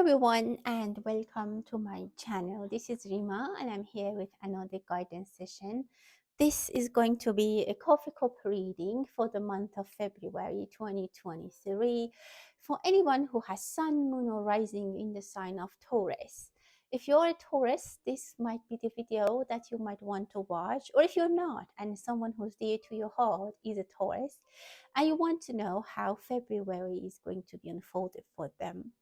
everyone, and welcome to my channel. This is Rima, and I'm here with another guidance session. This is going to be a coffee cup reading for the month of February 2023 for anyone who has sun, moon, or rising in the sign of Taurus. If you're a Taurus, this might be the video that you might want to watch, or if you're not, and someone who's dear to your heart is a Taurus, and you want to know how February is going to be unfolded for them.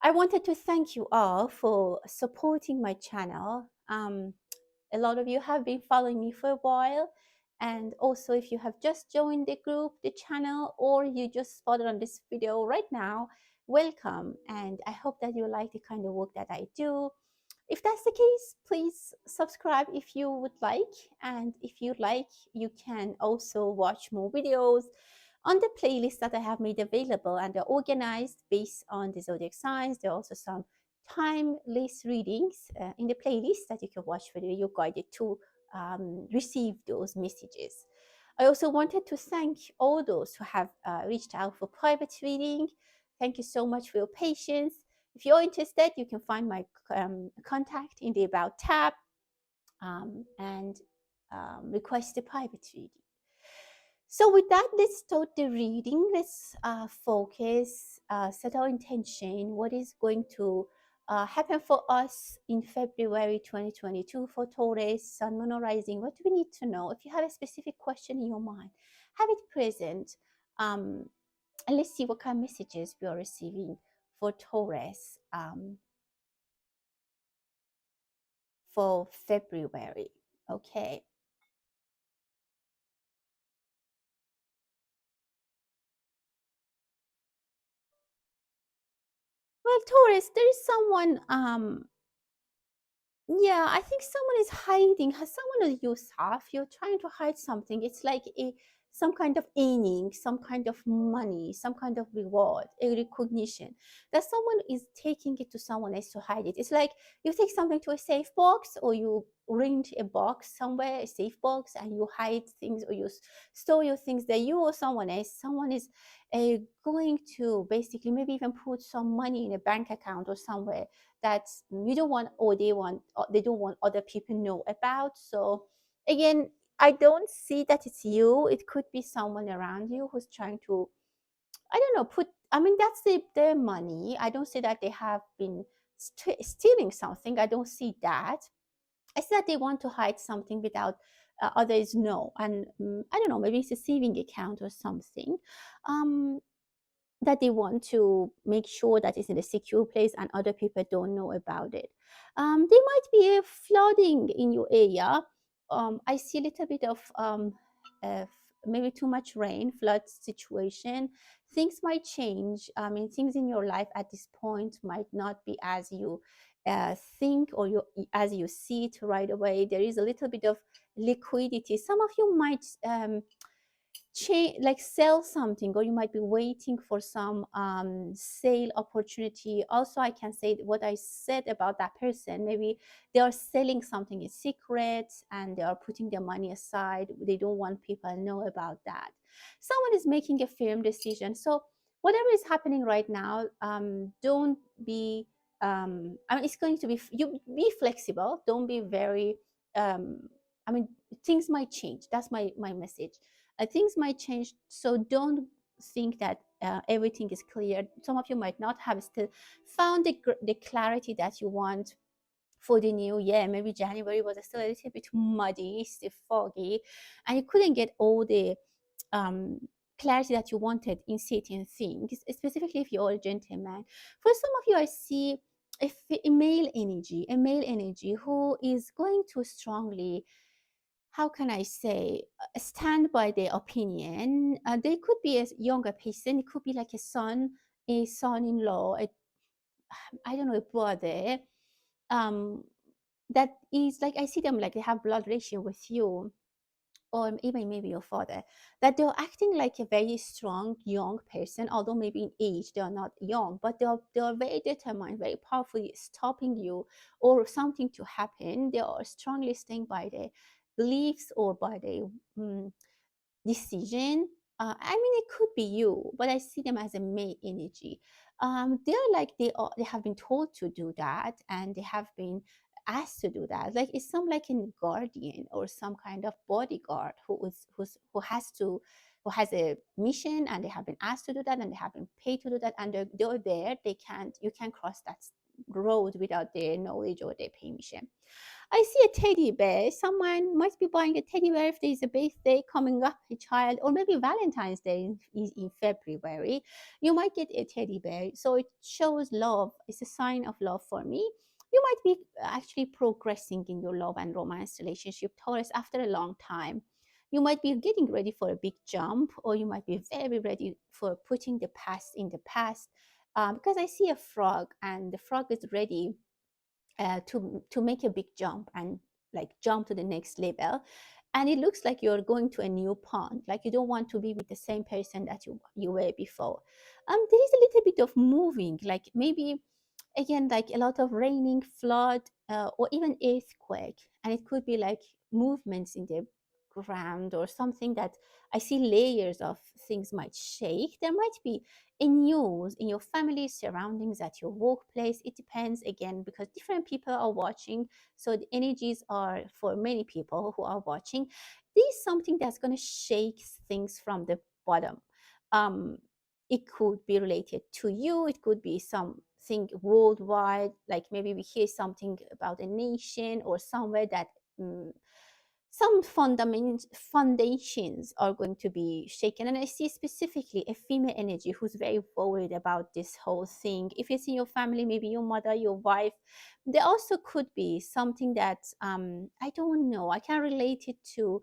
I wanted to thank you all for supporting my channel. A lot of you have been following me for a while. And also, if you have just joined the group, the channel, or you just spotted on this video right now, welcome. And I hope that you like the kind of work that I do. If that's the case, please subscribe if you would like. And if you like, you can also watch more videos on the playlist that I have made available, and they're organized based on the zodiac signs. There are also some timeless readings in the playlist that you can watch whether you're guided to receive those messages. I also wanted to thank all those who have reached out for private reading. Thank you so much for your patience. If you're interested, you can find my contact in the About tab and request a private reading. So with that, let's start the reading. Let's focus, set our intention. What is going to happen for us in February 2022 for Taurus, Sun, Moon, or Rising? What do we need to know? If you have a specific question in your mind, have it present. And let's see what kind of messages we are receiving for Taurus for February. Okay. Well, Taurus, there is someone yeah, I think someone is hiding. Has someone is yourself? You're trying to hide something. It's like some kind of earning, some kind of money, some kind of reward, a recognition that someone is taking it to someone else to hide it. It's like you take something to a safe box, or you rent a box somewhere, a safe box, and you hide things, or you store your things there. You or someone else, someone is going to basically maybe even put some money in a bank account or somewhere that you don't want, or they don't want other people know about. So again, I don't see that it's you. It could be someone around you who's trying to, I don't know, I mean, that's their money. I don't see that they have been stealing something. I don't see that. I see that they want to hide something without others know. And I don't know, maybe it's a saving account or something. um, that they want to make sure that it's in a secure place and other people don't know about it. There might be a flooding in your area. I see a little bit of uh, maybe too much rain, flood situation. Things might change. I mean, things in your life at this point might not be as you think, or as you see it right away. There is a little bit of liquidity. Some of you might change, like sell something, or you might be waiting for some sale opportunity. Also, I can say what I said about that person. Maybe they are selling something in secret and they are putting their money aside. They don't want people to know about that. Someone is making a firm decision. So whatever is happening right now, don't be I mean, it's going to be, you be flexible. Don't be very I mean, things might change. That's my message. Things might change, so don't think that everything is clear. Some of you might not have still found the clarity that you want for the new year. Maybe January was still a little bit muddy, still foggy, and you couldn't get all the um, clarity that you wanted in certain things, specifically if you're a gentleman. For some of you, I see a male energy who is going to strongly, how can I say, stand by their opinion. They could be a younger person. It could be like a son-in-law, I don't know, a brother. Um, that is like, I see them like they have blood relation with you, or even maybe your father. That they're acting like a very strong young person, although maybe in age they are not young, but they are very determined, very powerfully stopping you or something to happen. They are strongly staying by their beliefs or by their decision. I mean, it could be you, but I see them as a male energy. they're like they have been told to do that, and they have been asked to do that. Like it's some like a guardian or some kind of bodyguard who has a mission, and they have been asked to do that, and they have been paid to do that, and they're there. They can't You can't cross that road without their knowledge or their permission. I see a teddy bear. Someone might be buying a teddy bear if there's a birthday coming up, a child, or maybe Valentine's Day in February. You might get a teddy bear. So it shows love. It's a sign of love for me. You might be actually progressing in your love and romance relationship, Taurus, after a long time. You might be getting ready for a big jump, or you might be very ready for putting the past in the past. Because I see a frog, and the frog is ready to make a big jump and like jump to the next level, and it looks like you're going to a new pond, like you don't want to be with the same person that you were before. There is a little bit of moving, like maybe again like a lot of raining, flood, or even earthquake, and it could be like movements in the ground or something that I see layers of things might shake. There might be a news in your family surroundings, at your workplace. It depends again because different people are watching, so the energies are for many people who are watching. This is something that's going to shake things from the bottom. um, it could be related to you, it could be something worldwide, like maybe we hear something about a nation or somewhere that mm, some foundations are going to be shaken. And I see specifically a female energy who's very worried about this whole thing. If it's in your family, maybe your mother, your wife, there also could be something that I don't know, I can relate it to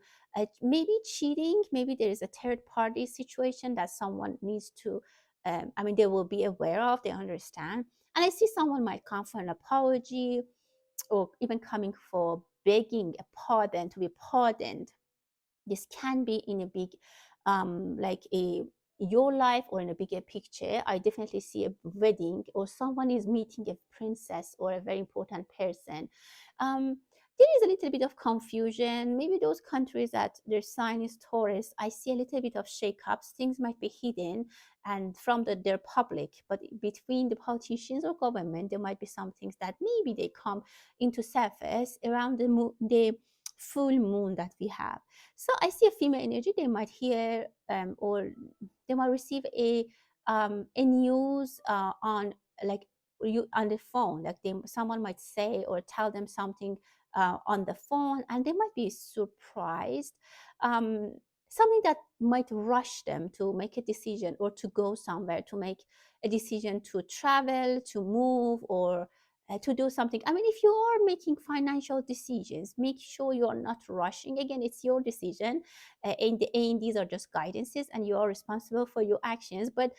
maybe cheating. Maybe there is a third party situation that someone needs to I mean, they will be aware of, they understand. And I see someone might come for an apology, or even coming for begging a pardon, to be pardoned. This can be in a big like a your life or in a bigger picture. I definitely see a wedding, or someone is meeting a princess or a very important person. There is a little bit of confusion. Maybe those countries that their sign is Taurus, I see a little bit of shakeups. Things might be hidden and from their public, but between the politicians or government, there might be some things that maybe they come into surface around the full moon that we have. So I see a female energy. They might hear or they might receive a news on like you on the phone. Like someone might say or tell them something on the phone, and they might be surprised. Um, Something that might rush them to make a decision or to go somewhere, to make a decision to travel, to move, or to do something. I mean, if you are making financial decisions, make sure you are not rushing. Again, it's your decision. In the end, these are just guidances, and you are responsible for your actions. But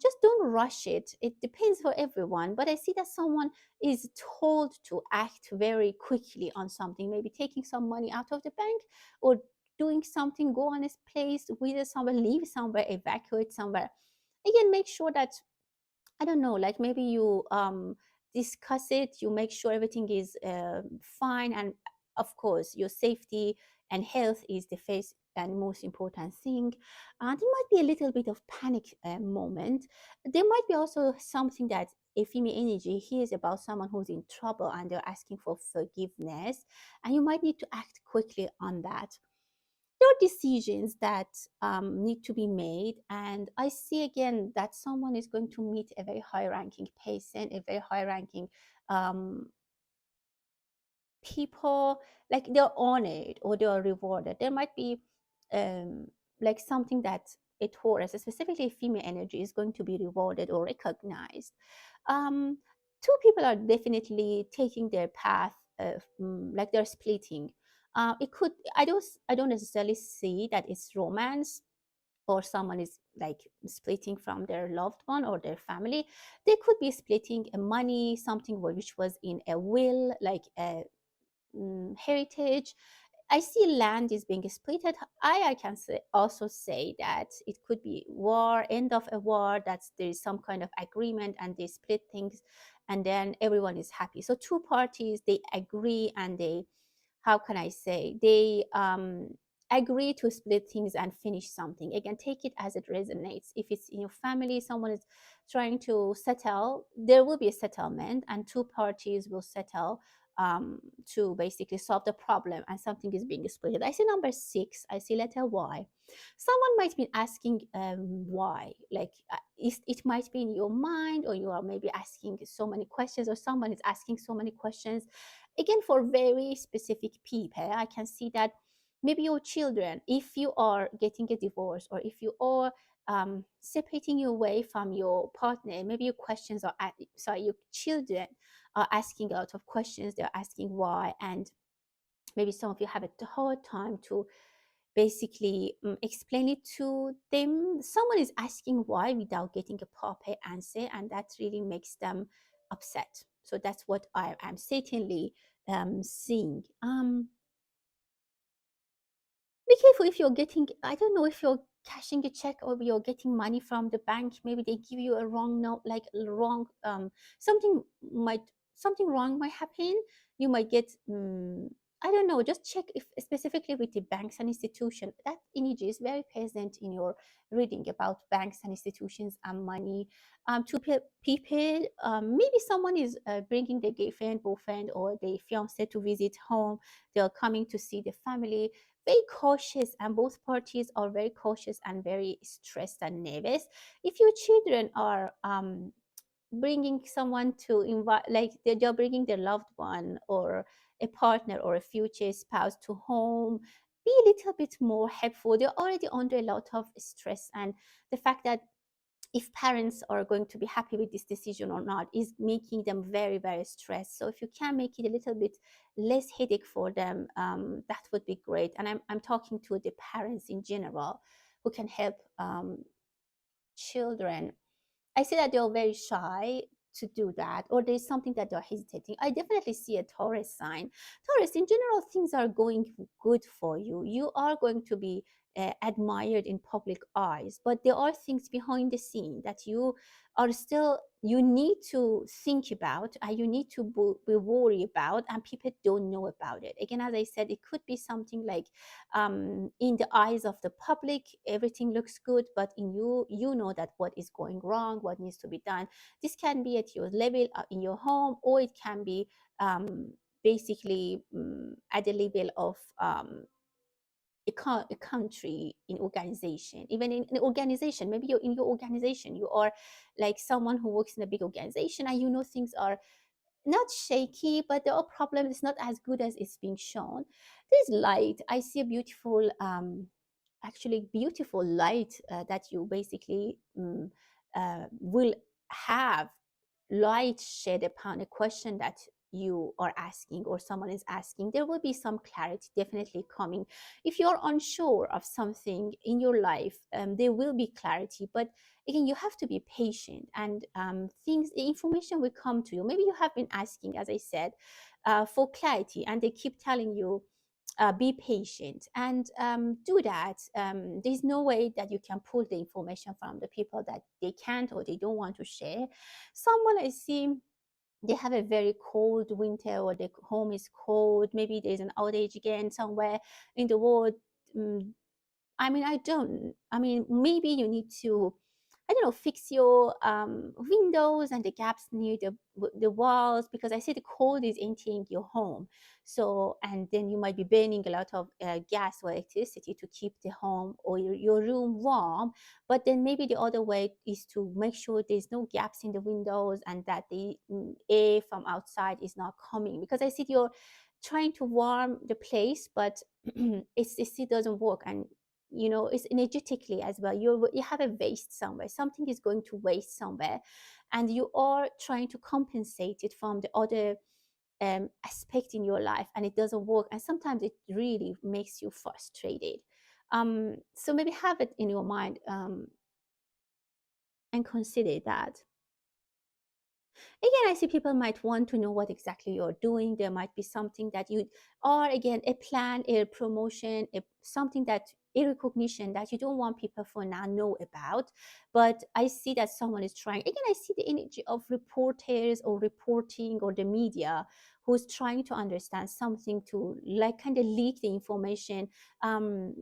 just don't rush it. It depends for everyone. But I see that someone is told to act very quickly on something, maybe taking some money out of the bank, or doing something, go on a place, visit somewhere, leave somewhere, evacuate somewhere. Again, make sure that I don't know, like maybe you discuss it, you make sure everything is fine, and of course, your safety and health is the first and most important thing. There might be a little bit of panic moment. There might be also something that a female energy hears about someone who's in trouble and they're asking for forgiveness, and you might need to act quickly on that. There are decisions that need to be made, and I see again that someone is going to meet a very high ranking person, a very high ranking um, people, like they're honored or they're rewarded. There might be um, like something that a Taurus, specifically female energy, is going to be rewarded or recognized. um, Two people are definitely taking their path, like they're splitting. It could, I don't necessarily see that it's romance, or someone is like splitting from their loved one or their family. They could be splitting a money, something which was in a will, like a heritage. I see land is being split. I can also say that it could be war, end of a war, that there is some kind of agreement and they split things, and then everyone is happy. So two parties, they agree, and they, how can I say, they agree to split things and finish something. Again, take it as it resonates. If it's in your family, someone is trying to settle, there will be a settlement and two parties will settle to basically solve the problem, and something is being split. I see number six, I see letter Y. Someone might be asking why, like it might be in your mind, or you are maybe asking so many questions, or someone is asking so many questions. Again, for very specific people, I can see that maybe your children, if you are getting a divorce, or if you are separating you away from your partner, maybe your questions are sorry, your children are asking a lot of questions. They're asking why, and maybe some of you have a hard time to basically explain it to them. Someone is asking why without getting a proper answer, and that really makes them upset. So that's what I am certainly seeing. Be careful if you're getting, I don't know, if you're cashing a check or you're getting money from the bank, maybe they give you a wrong note, like wrong something might, something wrong might happen. You might get I don't know, just check if specifically with the banks and institution. That image is very present in your reading about banks and institutions and money. To people, maybe someone is bringing their girlfriend, boyfriend, or their fiance to visit home. They're coming to see the family, very cautious, and both parties are very cautious and very stressed and nervous. If your children are bringing someone to invite, like they're bringing their loved one or a partner or a future spouse to home, be a little bit more helpful. They're already under a lot of stress, and the fact that if parents are going to be happy with this decision or not is making them very, very stressed. So if you can make it a little bit less headache for them, that would be great. And I'm talking to the parents in general who can help children. I see that they're very shy to do that, or there's something that they're hesitating. I definitely see a Taurus sign. Taurus, in general, things are going good for you. You are going to be admired in public eyes, but there are things behind the scene that you are still, you need to think about, and you need to be worried about, and people don't know about it. Again, as I said, it could be something like in the eyes of the public everything looks good, but in you, you know that what is going wrong, what needs to be done. This can be at your level in your home, or it can be basically at the level of a country, in organization, even in an organization. Maybe you're in your organization, you are like someone who works in a big organization, and you know things are not shaky, but there are problems. It's not as good as it's being shown. There's light. I see a beautiful, actually beautiful light that you basically will have light shed upon a question that you are asking or someone is asking. There will be some clarity definitely coming. If you're unsure of something in your life, there will be clarity, but again, you have to be patient, and things, the information will come to you. Maybe you have been asking, as I said, for clarity, and they keep telling you be patient and do that. There's no way that you can pull the information from the people that they can't or they don't want to share. Someone I see, they have a very cold winter, or the home is cold. Maybe there's an outage again somewhere in the world. Mm, I mean, I mean, maybe you need to, I don't know, fix your windows and the gaps near the walls, because I see the cold is entering your home. So, and then you might be burning a lot of gas or electricity to keep the home or your room warm. But then maybe the other way is to make sure there's no gaps in the windows, and that the air from outside is not coming. Because I see you're trying to warm the place, but it still doesn't work. And you know, it's energetically as well, you have a waste somewhere, something is going to waste somewhere, and you are trying to compensate it from the other aspect in your life, and it doesn't work, and sometimes it really makes you frustrated. So maybe have it in your mind, and consider that. Again, I see people might want to know what exactly you're doing. There might be something that you, or again, a plan, a promotion, something that a recognition that you don't want people for now know about. But I see that someone is trying. Again, I see the energy of reporters or reporting or the media who's trying to understand something to like kind of leak the information. Um,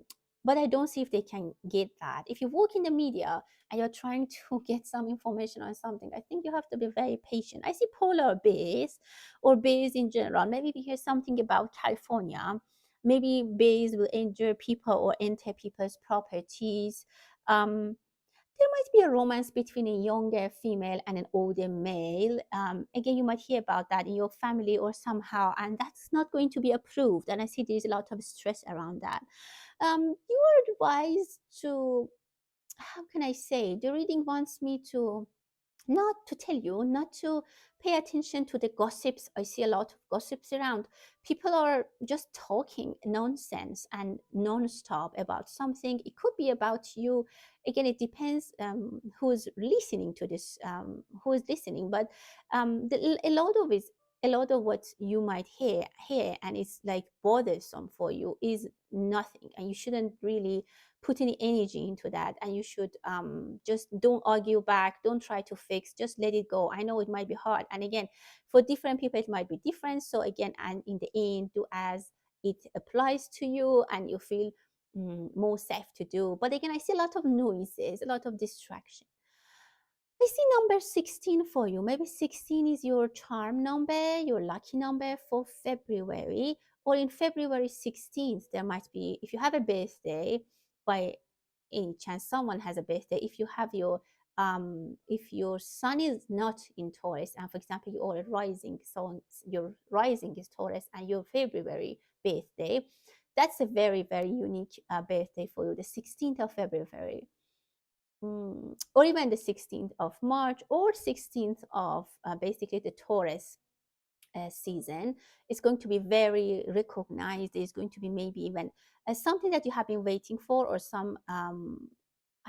but I don't see if they can get that. If you work in the media and you're trying to get some information on something, I think you have to be very patient. I see polar bears or bears in general. Maybe if you hear something about California, maybe bears will injure people or enter people's properties. There might be a romance between a younger female and an older male. Again, you might hear about that in your family or somehow, and that's not going to be approved. And I see there's a lot of stress around that. You are advised to, how can I say, the reading wants me to not to tell you, not to pay attention to the gossips. I see a lot of gossips around. People are just talking nonsense and non-stop about something. It could be about you. Again, it depends who's listening to this, who is listening. But a lot of it, a lot of what you might hear, and it's like bothersome for you, is nothing, and you shouldn't really put any energy into that, and you should just don't argue back, don't try to fix, just let it go. I know it might be hard, and again, for different people it might be different. So again, and in the end, do as it applies to you and you feel more safe to do. But again, I see a lot of noises, a lot of distraction. I see number 16 for you. Maybe 16 is your charm number, your lucky number for February. Or in February 16th, there might be, if you have a birthday, by any chance someone has a birthday, if you have your if your sun is not in Taurus, and for example you are rising, so your rising is Taurus and your February birthday, that's a very, very unique birthday for you, the 16th of February. Or even the 16th of March or 16th of basically the Taurus season. Is going to be very recognized. Is going to be maybe even something that you have been waiting for, or some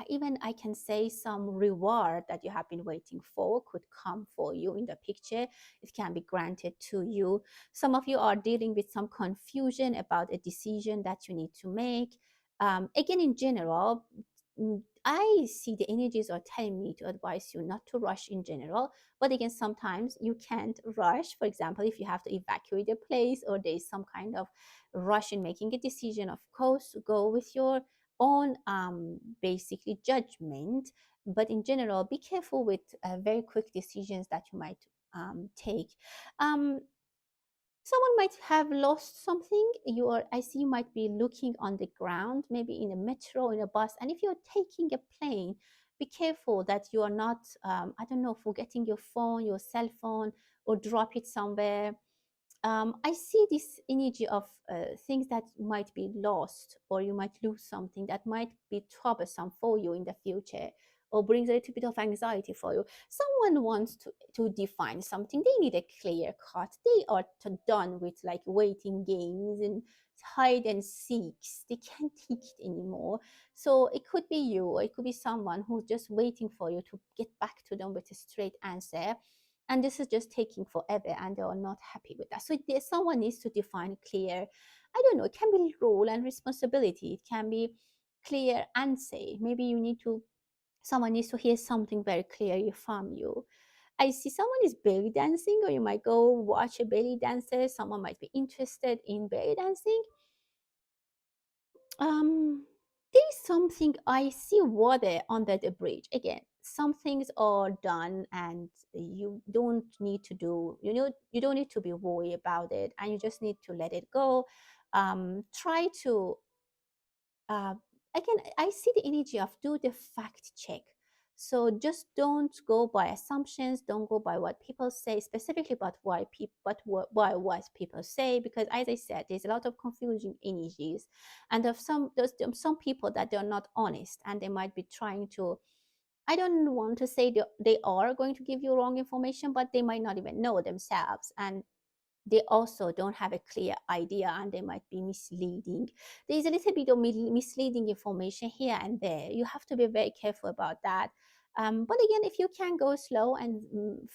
even I can say some reward that you have been waiting for could come for you in the picture. It can be granted to you. Some of you are dealing with some confusion about a decision that you need to make. Again, in general, I see the energies are telling me to advise you not to rush in general. But again, sometimes you can't rush. For example, if you have to evacuate a place or there's some kind of rush in making a decision, of course, go with your own basically judgment. But in general, be careful with very quick decisions that you might take. Um, Someone might have lost something. I see you might be looking on the ground, maybe in a metro, in a bus. And if you're taking a plane, be careful that you are not, I don't know, forgetting your phone, your cell phone, or drop it somewhere. I see this energy of things that might be lost, or you might lose something that might be troublesome for you in the future, or brings a little bit of anxiety for you. Someone wants to define something. They need a clear cut. They are done with like waiting games and hide and seeks. They can't take it anymore. So it could be you, or it could be someone who's just waiting for you to get back to them with a straight answer, and this is just taking forever and they are not happy with that. So someone needs to define clear, I don't know, it can be role and responsibility, it can be clear and say, maybe you need to, someone needs to hear something very clearly from you. I see someone is belly dancing, or you might go watch a belly dancer. Someone might be interested in belly dancing. There's something, I see water under the bridge. Again, some things are done and you don't need to do, you don't need to be worried about it, and you just need to let it go. Try to uh, again, I see the energy of do the fact check. So just don't go by assumptions, don't go by what people say, specifically about why people, why what people say, because as I said, there's a lot of confusing energies, and there's some people that they're not honest, and they might be trying to, I don't want to say they are going to give you wrong information, but they might not even know themselves, and they also don't have a clear idea, and they might be misleading. There's a little bit of misleading information here and there. You have to be very careful about that. But again, if you can go slow and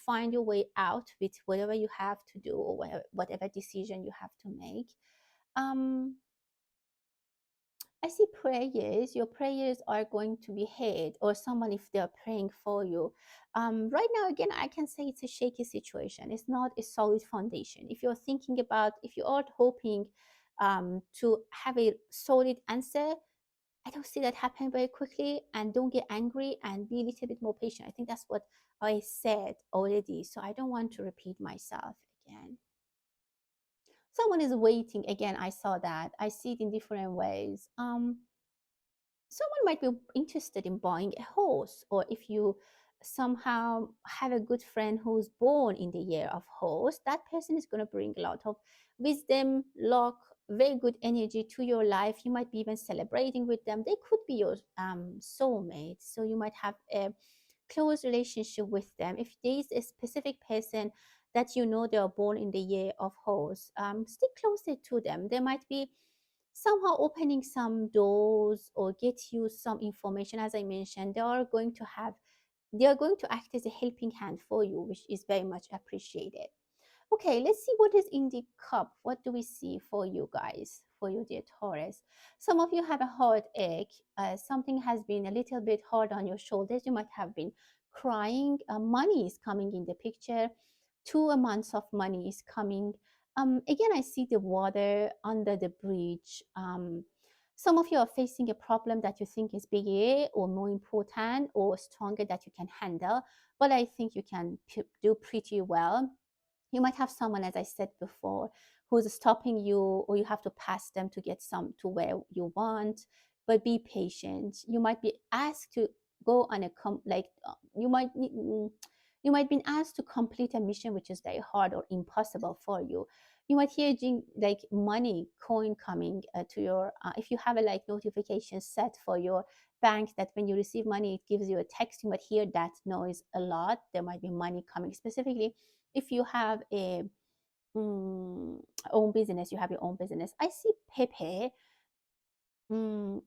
find your way out with whatever you have to do, or whatever decision you have to make, um, I see prayers. Your prayers are going to be heard, or someone if they're praying for you. Right now, again, I can say it's a shaky situation. It's not a solid foundation. If you're thinking about, if you are hoping to have a solid answer, I don't see that happen very quickly. And don't get angry and be a little bit more patient. I think that's what I said already. So I don't want to repeat myself again. Someone is waiting. Again, I saw that. I see it in different ways. Someone might be interested in buying a horse, or if you somehow have a good friend who's born in the year of horse, that person is going to bring a lot of wisdom, luck, very good energy to your life. You might be even celebrating with them. They could be your soulmate, so you might have a close relationship with them. If there is a specific person that you know they are born in the year of horse, stick closer to them. They might be somehow opening some doors or get you some information. As I mentioned, they are going to act as a helping hand for you, which is very much appreciated. Okay, let's see what is in the cup. What do we see for you guys, for you, dear Taurus? Some of you have a heartache. Something has been a little bit hard on your shoulders. You might have been crying. Money is coming in the picture. 2 months of money is coming. Again, I see the water under the bridge. Some of you are facing a problem that you think is bigger or more important or stronger that you can handle, but I think you can do pretty well. You might have someone, as I said before, who's stopping you, or you have to pass them to get some to where you want. But be patient. You might be asked to go on a you might be asked to complete a mission which is very hard or impossible for you. You might hear like money coin coming to your if you have a like notification set for your bank that when you receive money it gives you a text. You might hear that noise a lot. There might be money coming. Specifically if you have a mm, own business, you have your own business. I see Pepe. Mm,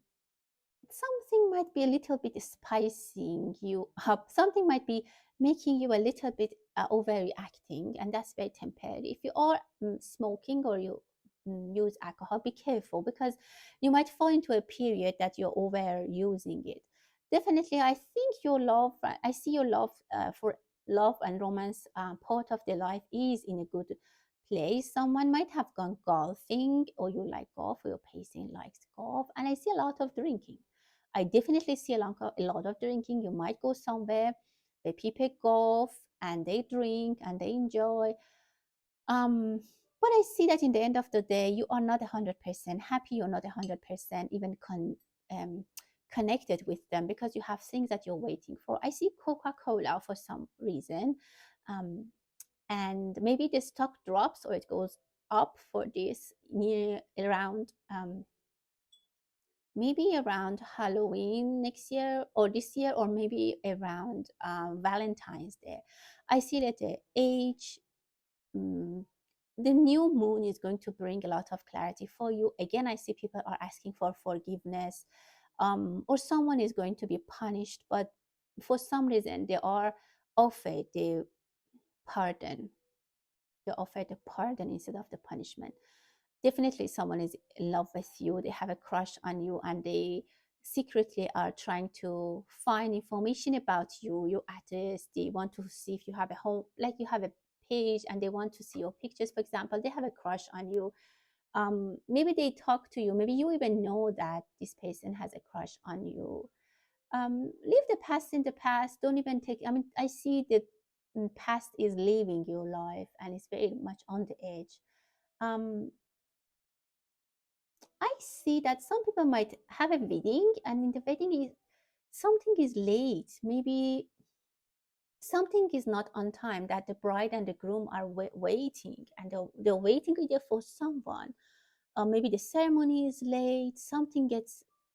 something might be a little bit spicing you up. Something might be making you a little bit overreacting, and that's very temporary. If you are smoking or you use alcohol, be careful because you might fall into a period that you're overusing it. Definitely, I think your love, I see your love for love and romance part of the life is in a good place. Someone might have gone golfing, or you like golf, or your patient likes golf, and I see a lot of drinking. I definitely see a lot of drinking. You might go somewhere where people golf and they drink and they enjoy. But I see that in the end of the day, you are not 100% happy. You're not 100% even um, connected with them because you have things that you're waiting for. I see Coca-Cola for some reason. Um, and maybe the stock drops or it goes up for this near around maybe around Halloween next year or this year, or maybe around Valentine's Day. I see that the age, mm, the new moon is going to bring a lot of clarity for you. Again, I see people are asking for forgiveness, or someone is going to be punished, but for some reason they are offered the pardon. They're offered the pardon instead of the punishment. Definitely someone is in love with you, they have a crush on you, and they secretly are trying to find information about you, your address. They want to see if you have a home, like you have a page, and they want to see your pictures. For example, they have a crush on you. Maybe they talk to you, maybe you even know that this person has a crush on you. Leave the past in the past. Don't even take, I mean, I see the past is leaving your life and it's very much on the edge. um, I see that some people might have a wedding, and in the wedding is something is late. Maybe something is not on time, that the bride and the groom are waiting, and they're waiting either for someone. Maybe the ceremony is late.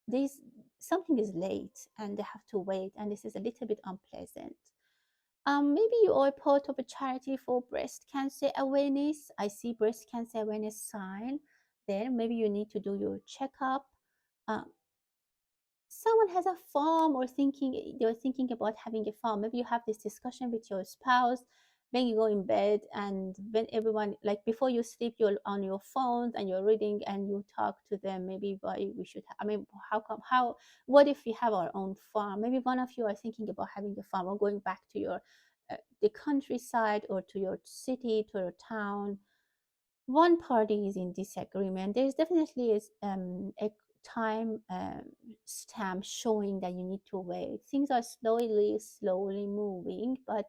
This something is late, and they have to wait, and this is a little bit unpleasant. Maybe you are part of a charity for breast cancer awareness. I see breast cancer awareness sign there. Maybe you need to do your checkup. Uh, someone has a farm or they're thinking about having a farm. Maybe you have this discussion with your spouse when you go in bed, and when everyone, like before you sleep, you're on your phones and you're reading and you talk to them, maybe why we should I mean, how come, how, what if we have our own farm? Maybe one of you are thinking about having a farm or going back to your the countryside or to your city, to your town. One party is in disagreement. There's definitely a time stamp showing that you need to wait. Things are slowly moving, but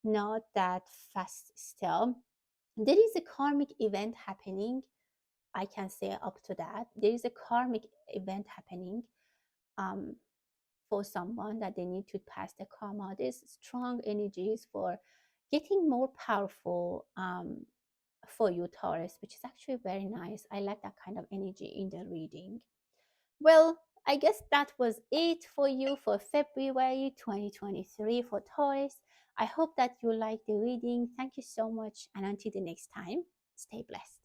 not that fast still. There is a karmic event happening. I can say up to that. There is a karmic event happening um, for someone that they need to pass the karma. There's strong energies for getting more powerful for you, Taurus, which is actually very nice. I like that kind of energy in the reading. Well, I guess that was it for you for February 2023 for Taurus. I hope that you liked the reading. Thank you so much. And until the next time, stay blessed.